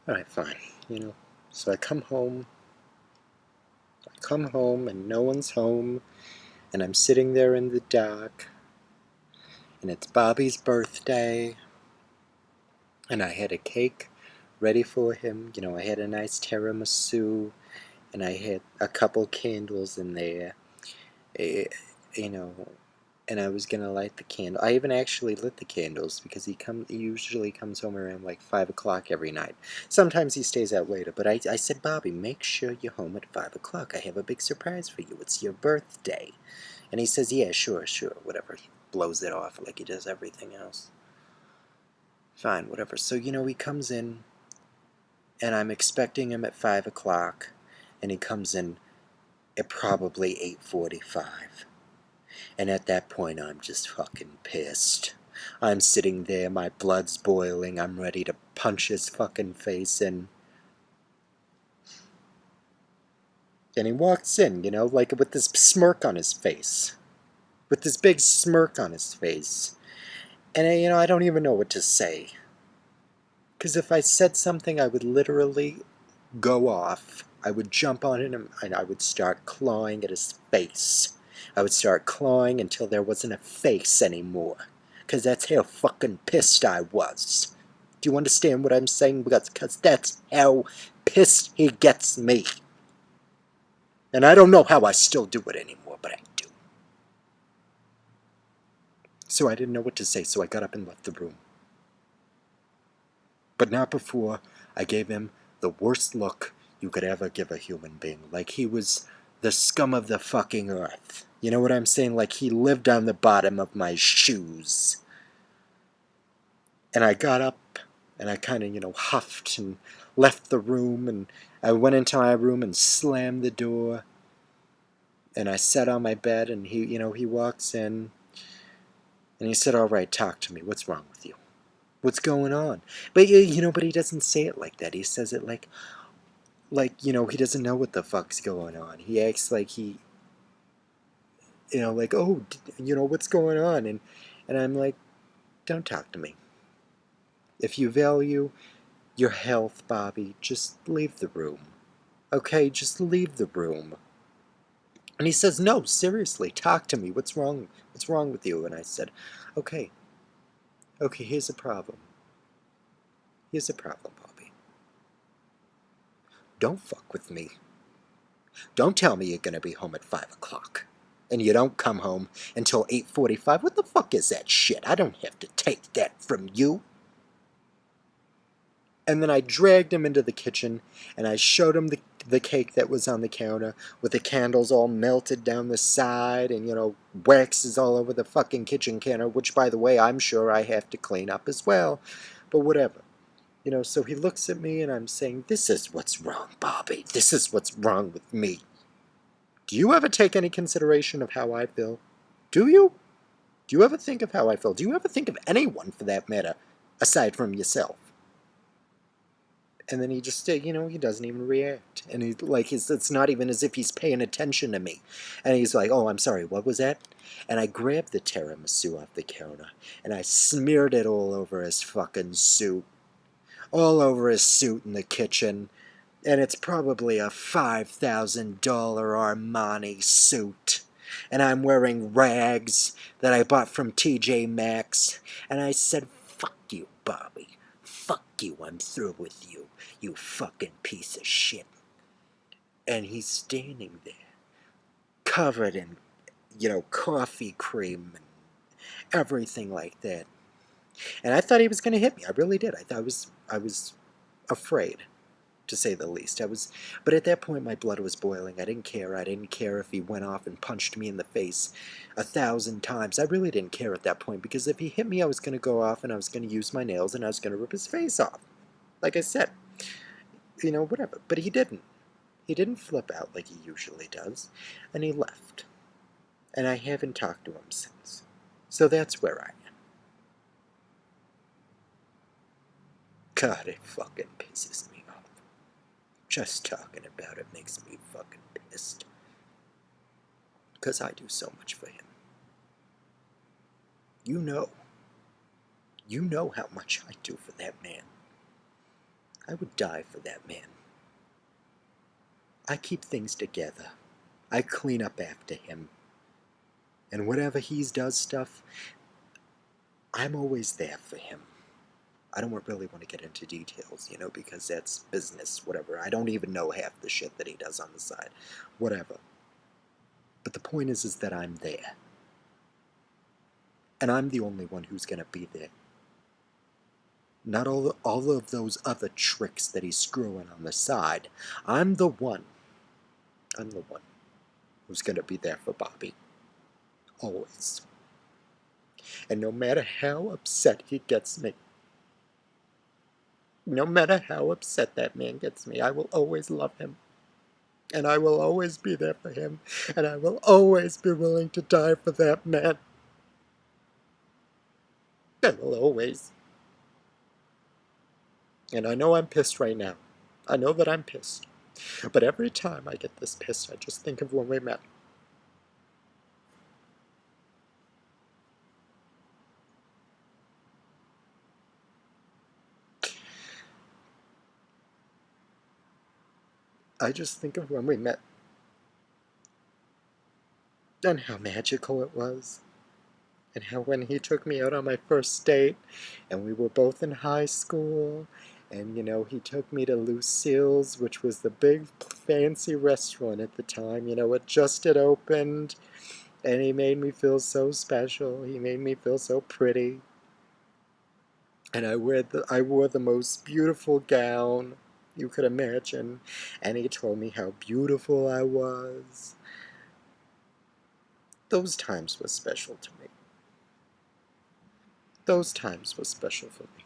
Alright, fine. So I come home and no one's home, and I'm sitting there in the dark, and it's Bobby's birthday, and I had a cake ready for him. I had a nice tiramisu, and I had a couple candles in there. Eh, you know, and I was gonna light the candle. I even actually lit the candles because he usually comes home around like 5 o'clock every night. Sometimes he stays out later, but I said, Bobby, make sure you're home at 5 o'clock. I have a big surprise for you. It's your birthday. And he says, yeah, sure, whatever. He blows it off like he does everything else. Fine, whatever. So, he comes in, and I'm expecting him at 5 o'clock, and he comes in at probably 8:45. And at that point, I'm just fucking pissed. I'm sitting there, my blood's boiling, I'm ready to punch his fucking face in. And he walks in, like with this smirk on his face. With this big smirk on his face. And, I don't even know what to say. Because if I said something, I would literally go off. I would jump on him and I would start clawing at his face. I would start clawing until there wasn't a face anymore. Because that's how fucking pissed I was. Do you understand what I'm saying? Because that's how pissed he gets me. And I don't know how I still do it anymore, but I do. So I didn't know what to say, so I got up and left the room. But not before I gave him the worst look you could ever give a human being. Like he was the scum of the fucking earth. You know what I'm saying? Like he lived on the bottom of my shoes. And I got up and I kind of, huffed and left the room, and I went into my room and slammed the door. And I sat on my bed, and he walks in and he said, all right, talk to me. What's wrong with you? What's going on? But, but he doesn't say it like that. He says it like, he doesn't know what the fuck's going on. He acts like he, like, oh, what's going on? And I'm like, don't talk to me. If you value your health, Bobby, just leave the room. Okay, just leave the room. And he says, no, seriously, talk to me. What's wrong? What's wrong with you? And I said, okay, here's a problem. Here's a problem, Bobby. Don't fuck with me. Don't tell me you're going to be home at 5 o'clock. And you don't come home until 8:45. What the fuck is that shit? I don't have to take that from you. And then I dragged him into the kitchen, and I showed him the cake that was on the counter, with the candles all melted down the side, and, waxes all over the fucking kitchen counter, which, by the way, I'm sure I have to clean up as well. But whatever. So he looks at me, and I'm saying, this is what's wrong, Bobby. This is what's wrong with me. Do you ever take any consideration of how I feel? Do you? Do you ever think of how I feel? Do you ever think of anyone, for that matter, aside from yourself? And then he just, he doesn't even react. And it's not even as if he's paying attention to me. And he's like, oh, I'm sorry, what was that? And I grabbed the tiramisu off the counter, and I smeared it all over his fucking suit. All over his suit in the kitchen. And it's probably a $5,000 Armani suit. And I'm wearing rags that I bought from TJ Maxx. And I said, fuck you, Bobby. Fuck you, I'm through with you, you fucking piece of shit. And he's standing there, covered in, coffee cream and everything like that. And I thought he was going to hit me. I really did. I was afraid, to say the least. But at that point, my blood was boiling. I didn't care. I didn't care if he went off and punched me in the face 1,000 times. I really didn't care at that point, because if he hit me, I was going to go off and I was going to use my nails and I was going to rip his face off. Like I said, whatever. But he didn't. He didn't flip out like he usually does, and he left. And I haven't talked to him since. So that's where I am. God, it fucking pisses me off. Just talking about it makes me fucking pissed. Because I do so much for him. You know how much I do for that man. I would die for that man. I keep things together. I clean up after him. And whenever he does stuff, I'm always there for him. I don't really want to get into details, because that's business, whatever. I don't even know half the shit that he does on the side. Whatever. But the point is that I'm there. And I'm the only one who's going to be there. Not all of those other tricks that he's screwing on the side. I'm the one who's going to be there for Bobby. Always. And no matter how upset he gets me, no matter how upset that man gets me, I will always love him. And I will always be there for him. And I will always be willing to die for that man. I will always. And I know I'm pissed right now. I know that I'm pissed. But every time I get this pissed, I just think of when we met. I just think of when we met. And how magical it was. And how when he took me out on my first date, and we were both in high school, and he took me to Lucille's, which was the big fancy restaurant at the time, it just had opened, and he made me feel so special, he made me feel so pretty, and I wore the most beautiful gown you could imagine, and he told me how beautiful I was. Those times were special to me. Those times were special for me.